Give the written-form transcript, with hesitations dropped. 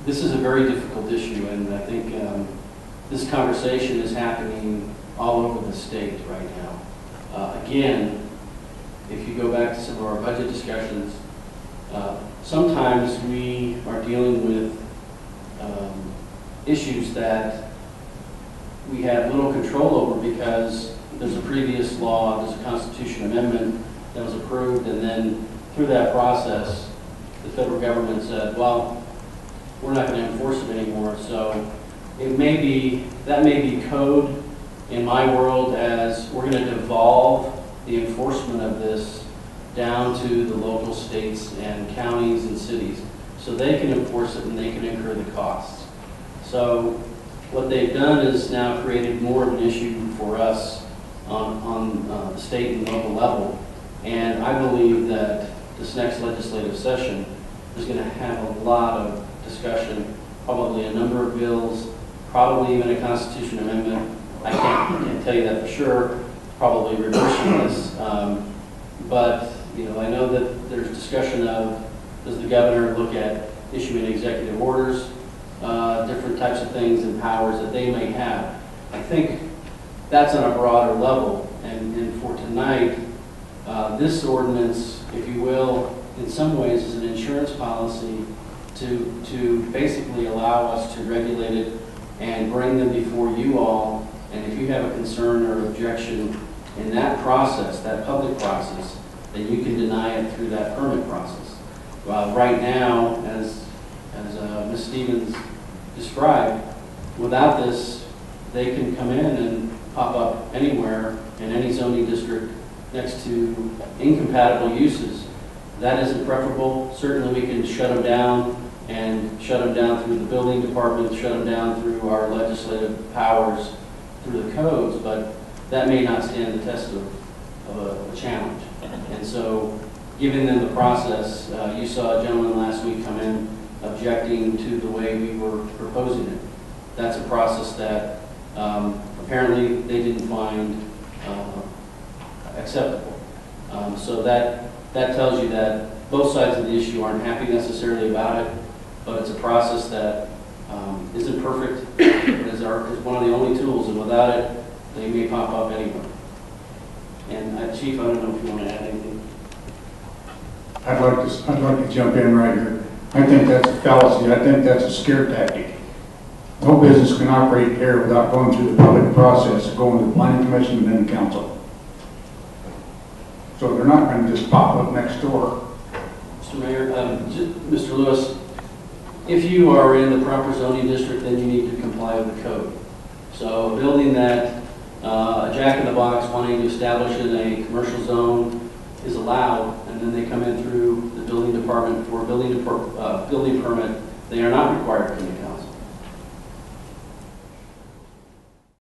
this is a very difficult issue, and I think this conversation is happening all over the state right now. Again, if you go back to some of our budget discussions, sometimes we are dealing with issues that we have little control over because there's a previous law, there's a Constitution amendment that was approved, and then through that process, the federal government said, well, we're not going to enforce it anymore. So it may be, that may be code in my world as we're going to devolve the enforcement of this down to the local states and counties and cities so they can enforce it and they can incur the costs. So what they've done is now created more of an issue for us on the state and local level. And I believe that this next legislative session is going to have a lot of discussion, probably a number of bills, probably even a Constitution amendment. I can't tell you that for sure, probably reversing this. But you know, I know that there's discussion of, does the governor look at issuing executive orders, different types of things and powers that they may have. I think that's on a broader level. And for tonight, this ordinance, if you will, in some ways is an insurance policy to basically allow us to regulate it and bring them before you all. And if you have a concern or objection in that process, that public process, then you can deny it through that permit process. Well, right now, as Ms. Stevens described, without this, they can come in and pop up anywhere in any zoning district next to incompatible uses. That isn't preferable. Certainly we can shut them down and shut them down through the building department, shut them down through our legislative powers, through the codes, but that may not stand the test of a challenge. And so giving them the process, you saw a gentleman last week come in objecting to the way we were proposing it. That's a process that apparently they didn't find acceptable. So that tells you that both sides of the issue aren't happy necessarily about it, but it's a process that isn't perfect. It is one of the only tools, and without it, they may pop up anywhere. And Chief, I don't know if you want to add anything. I'd like to jump in right here. I think that's a fallacy. I think that's a scare tactic. No business can operate here without going through the public process of going to the planning commission and then the council. So they're not going to just pop up next door. Mr. Mayor, Mr. Lewis, if you are in the proper zoning district, then you need to comply with the code. So a building that a jack-in-the-box wanting to establish in a commercial zone is allowed, and then they come in through the building department for a building permit, they are not required to come to council.